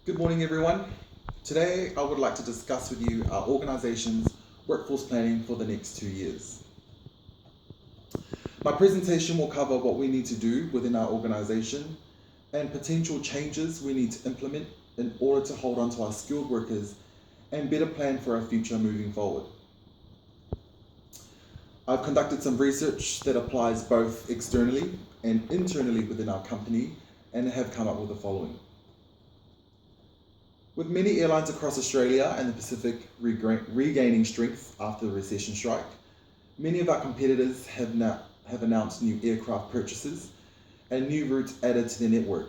Good morning, everyone. Today, I would like to discuss with you our organization's workforce planning for the next 2 years. My presentation will cover what we need to do within our organization and potential changes we need to implement in order to hold on to our skilled workers and better plan for our future moving forward. I've conducted some research that applies both externally and internally within our company and have come up with the following. With many airlines across Australia and the Pacific regaining strength after the recession strike, many of our competitors have announced new aircraft purchases and new routes added to their network.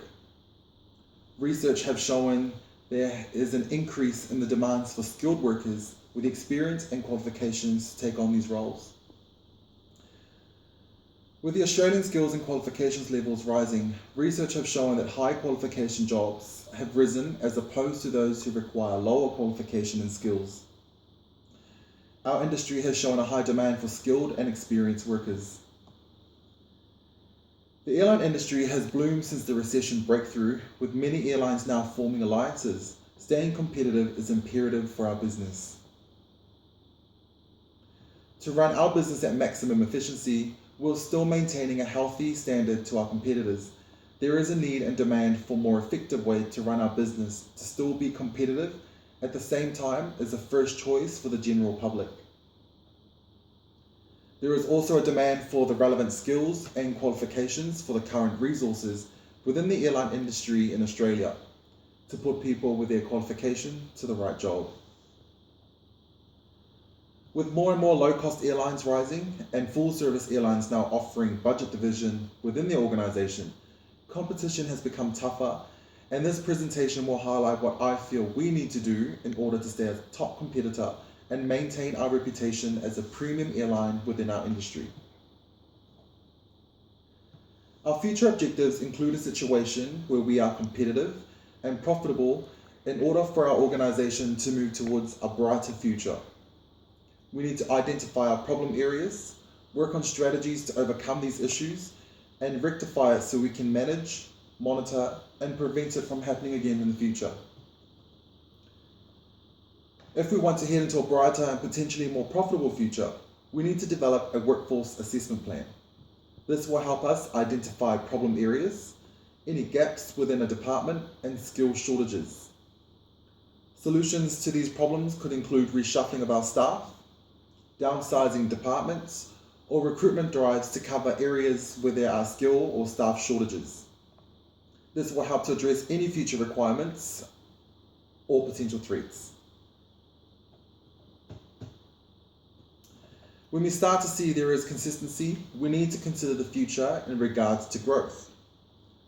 Research have shown there is an increase in the demands for skilled workers with experience and qualifications to take on these roles. With the Australian skills and qualifications levels rising, research have shown that high qualification jobs have risen as opposed to those who require lower qualification and skills. Our industry has shown a high demand for skilled and experienced workers. The airline industry has bloomed since the recession breakthrough, with many airlines now forming alliances. Staying competitive is imperative for our business. To run our business at maximum efficiency, while still maintaining a healthy standard to our competitors, there is a need and demand for a more effective way to run our business to still be competitive at the same time as a first choice for the general public. There is also a demand for the relevant skills and qualifications for the current resources within the airline industry in Australia to put people with their qualification to the right job. With more and more low-cost airlines rising and full-service airlines now offering budget division within the organisation, competition has become tougher, and this presentation will highlight what I feel we need to do in order to stay a top competitor and maintain our reputation as a premium airline within our industry. Our future objectives include a situation where we are competitive and profitable in order for our organisation to move towards a brighter future. We need to identify our problem areas, work on strategies to overcome these issues, and rectify it so we can manage, monitor, and prevent it from happening again in the future. If we want to head into a brighter and potentially more profitable future, we need to develop a workforce assessment plan. This will help us identify problem areas, any gaps within a department, and skill shortages. Solutions to these problems could include reshuffling of our staff, downsizing departments, or recruitment drives to cover areas where there are skill or staff shortages. This will help to address any future requirements or potential threats. When we start to see there is consistency, we need to consider the future in regards to growth.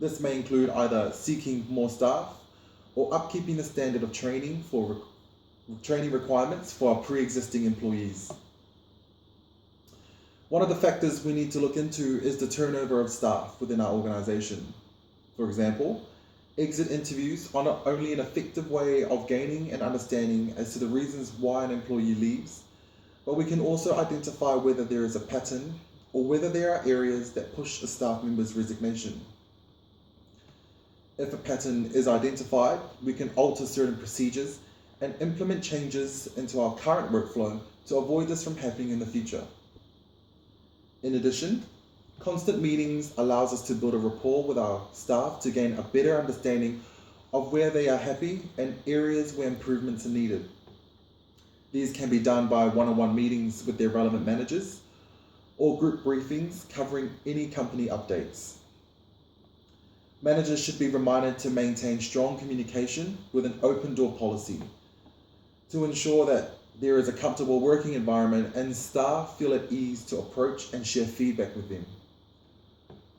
This may include either seeking more staff or upkeeping the standard of training requirements for our pre-existing employees. One of the factors we need to look into is the turnover of staff within our organisation. For example, exit interviews are not only an effective way of gaining an understanding as to the reasons why an employee leaves, but we can also identify whether there is a pattern or whether there are areas that push a staff member's resignation. If a pattern is identified, we can alter certain procedures and implement changes into our current workflow to avoid this from happening in the future. In addition, constant meetings allows us to build a rapport with our staff to gain a better understanding of where they are happy and areas where improvements are needed. These can be done by one-on-one meetings with their relevant managers or group briefings covering any company updates. Managers should be reminded to maintain strong communication with an open door policy to ensure that there is a comfortable working environment and staff feel at ease to approach and share feedback with them.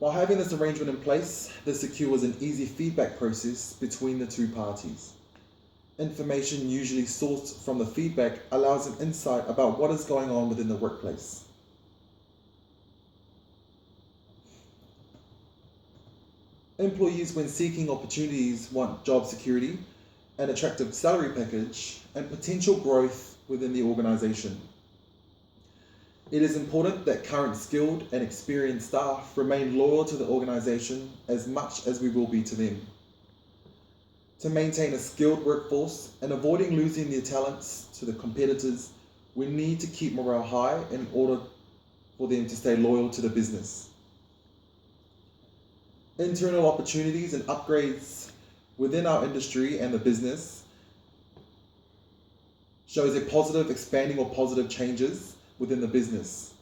By having this arrangement in place, this secures an easy feedback process between the two parties. Information usually sourced from the feedback allows an insight about what is going on within the workplace. Employees, when seeking opportunities, want job security, an attractive salary package, and potential growth within the organisation. It is important that current skilled and experienced staff remain loyal to the organisation as much as we will be to them. To maintain a skilled workforce and avoiding losing their talents to the competitors, we need to keep morale high in order for them to stay loyal to the business. Internal opportunities and upgrades within our industry and the business shows a positive expanding or positive changes within the business,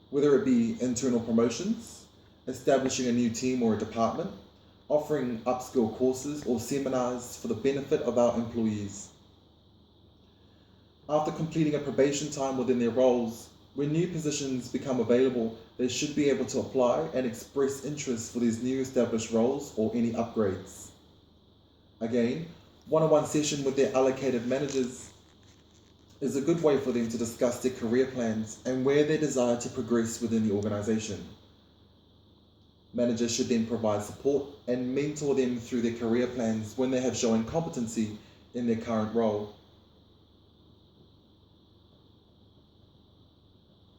whether it be internal promotions, establishing a new team or a department, offering upskill courses or seminars for the benefit of our employees. After completing a probation time within their roles, when new positions become available, they should be able to apply and express interest for these new established roles or any upgrades. Again, one-on-one session with their allocated managers is a good way for them to discuss their career plans and where they desire to progress within the organization. Managers should then provide support and mentor them through their career plans when they have shown competency in their current role.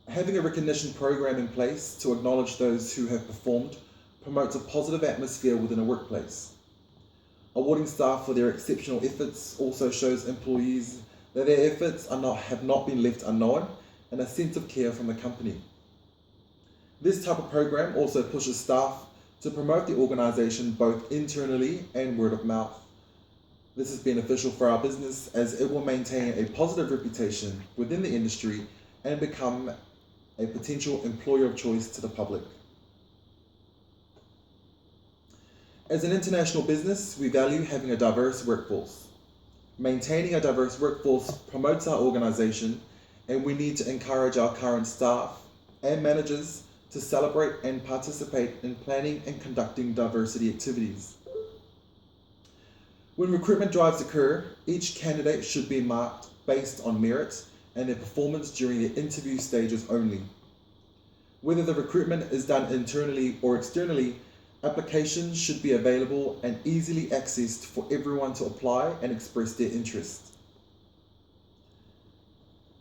Having a recognition program in place to acknowledge those who have performed promotes a positive atmosphere within a workplace. Awarding staff for their exceptional efforts also shows employees that their efforts have not been left unknown and a sense of care from the company. This type of program also pushes staff to promote the organization both internally and word of mouth. This is beneficial for our business as it will maintain a positive reputation within the industry and become a potential employer of choice to the public. As an international business, we value having a diverse workforce. Maintaining a diverse workforce promotes our organization, and we need to encourage our current staff and managers to celebrate and participate in planning and conducting diversity activities. When recruitment drives occur, each candidate should be marked based on merit and their performance during the interview stages only. Whether the recruitment is done internally or externally, applications should be available and easily accessed for everyone to apply and express their interest.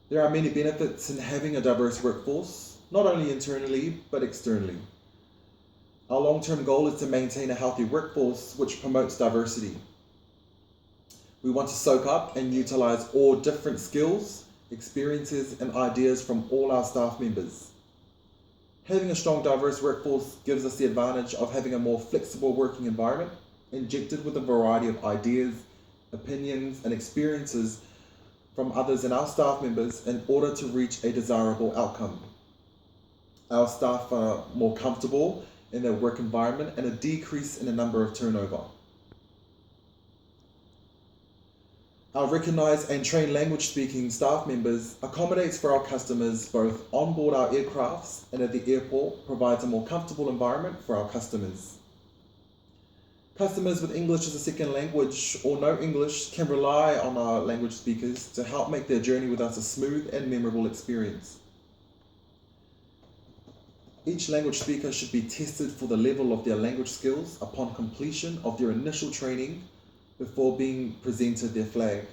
There are many benefits in having a diverse workforce, not only internally but externally. Our long-term goal is to maintain a healthy workforce which promotes diversity. We want to soak up and utilize all different skills, experiences, and ideas from all our staff members. Having a strong, diverse workforce gives us the advantage of having a more flexible working environment, injected with a variety of ideas, opinions, and experiences from others and our staff members in order to reach a desirable outcome. Our staff are more comfortable in their work environment and a decrease in the number of turnover. Our recognised and trained language speaking staff members accommodates for our customers both on board our aircrafts and at the airport, provides a more comfortable environment for our customers. Customers with English as a second language or no English can rely on our language speakers to help make their journey with us a smooth and memorable experience. Each language speaker should be tested for the level of their language skills upon completion of their initial training before being presented their flag.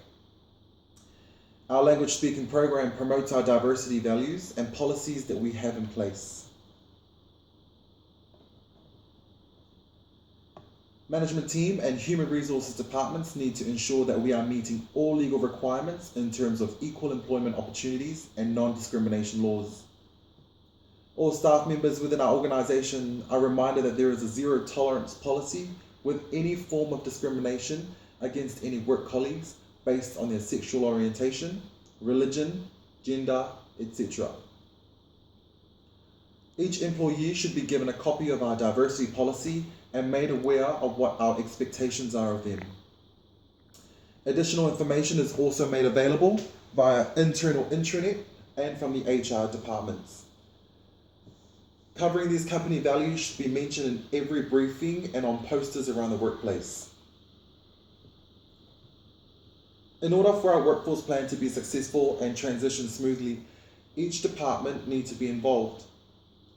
Our language speaking program promotes our diversity values and policies that we have in place. Management team and human resources departments need to ensure that we are meeting all legal requirements in terms of equal employment opportunities and non-discrimination laws. All staff members within our organisation are reminded that there is a zero tolerance policy with any form of discrimination against any work colleagues based on their sexual orientation, religion, gender, etc. Each employee should be given a copy of our diversity policy and made aware of what our expectations are of them. Additional information is also made available via internal intranet and from the HR departments. Covering these company values should be mentioned in every briefing and on posters around the workplace. In order for our workforce plan to be successful and transition smoothly, each department needs to be involved.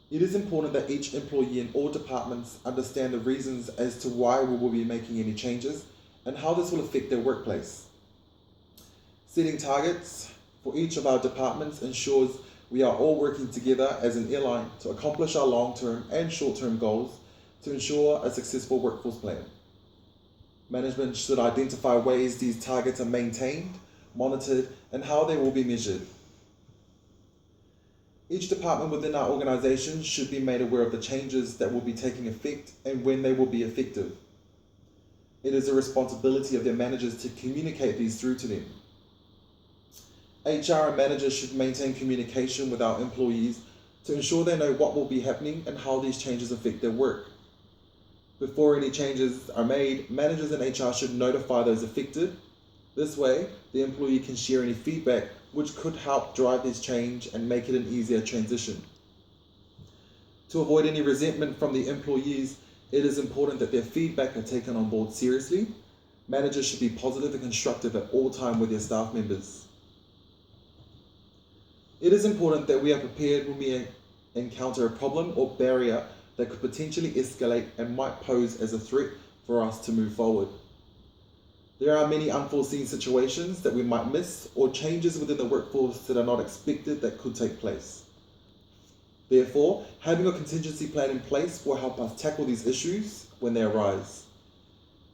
It is important that each employee in all departments understand the reasons as to why we will be making any changes and how this will affect their workplace. Setting targets for each of our departments ensures we are all working together as an airline to accomplish our long-term and short-term goals to ensure a successful workforce plan. Management should identify ways these targets are maintained, monitored, and how they will be measured. Each department within our organization should be made aware of the changes that will be taking effect and when they will be effective. It is a responsibility of their managers to communicate these through to them. HR and managers should maintain communication with our employees to ensure they know what will be happening and how these changes affect their work. Before any changes are made, managers and HR should notify those affected. This way, the employee can share any feedback which could help drive this change and make it an easier transition. To avoid any resentment from the employees, it is important that their feedback are taken on board seriously. Managers should be positive and constructive at all times with their staff members. It is important that we are prepared when we encounter a problem or barrier that could potentially escalate and might pose as a threat for us to move forward. There are many unforeseen situations that we might miss or changes within the workforce that are not expected that could take place. Therefore, having a contingency plan in place will help us tackle these issues when they arise.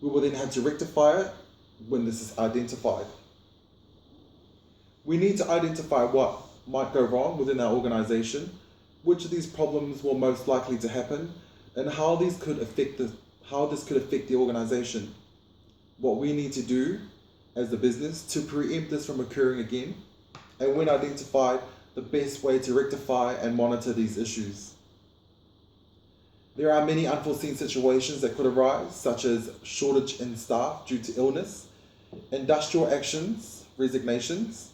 We will then have to rectify it when this is identified. We need to identify what might go wrong within our organization, which of these problems will most likely to happen, and how this could affect the organization. What we need to do as the business to preempt this from occurring again, and when identified, the best way to rectify and monitor these issues. There are many unforeseen situations that could arise, such as shortage in staff due to illness, industrial actions, resignations,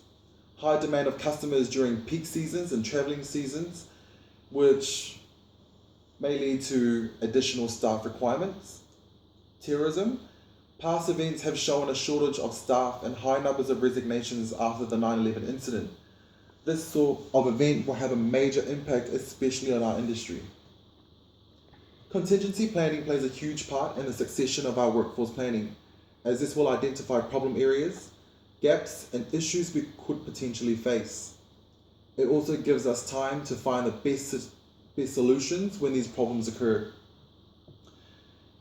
high demand of customers during peak seasons and traveling seasons, which may lead to additional staff requirements, terrorism. Past events have shown a shortage of staff and high numbers of resignations after the 9/11 incident. This sort of event will have a major impact, especially on our industry. Contingency planning plays a huge part in the succession of our workforce planning, as this will identify problem areas, gaps, and issues we could potentially face. It also gives us time to find the best solutions when these problems occur.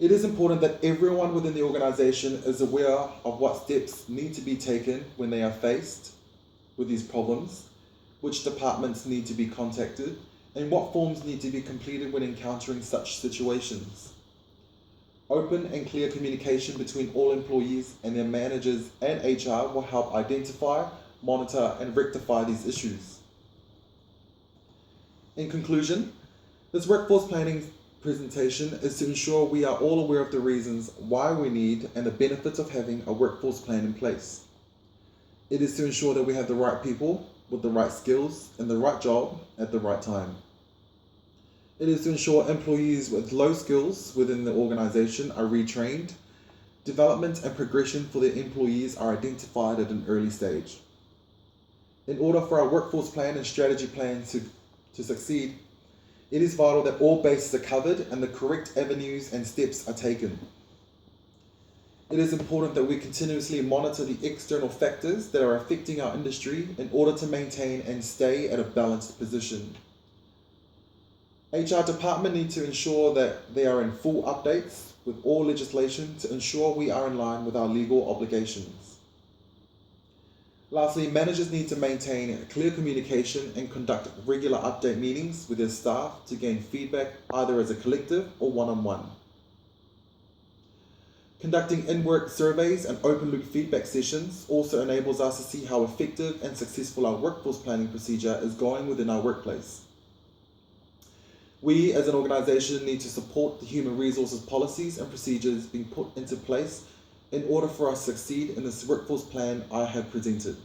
It is important that everyone within the organization is aware of what steps need to be taken when they are faced with these problems, which departments need to be contacted, and what forms need to be completed when encountering such situations. Open and clear communication between all employees and their managers and HR will help identify, monitor, and rectify these issues. In conclusion, this workforce planning presentation is to ensure we are all aware of the reasons why we need and the benefits of having a workforce plan in place. It is to ensure that we have the right people with the right skills in the right job at the right time. It is to ensure employees with low skills within the organization are retrained, development and progression for their employees are identified at an early stage. In order for our workforce plan and strategy plan to succeed, it is vital that all bases are covered and the correct avenues and steps are taken. It is important that we continuously monitor the external factors that are affecting our industry in order to maintain and stay at a balanced position. HR department need to ensure that they are in full updates with all legislation to ensure we are in line with our legal obligations. Lastly, managers need to maintain clear communication and conduct regular update meetings with their staff to gain feedback either as a collective or one-on-one. Conducting in-work surveys and open-loop feedback sessions also enables us to see how effective and successful our workforce planning procedure is going within our workplace. We as an organization need to support the human resources policies and procedures being put into place in order for us to succeed in this workforce plan I have presented.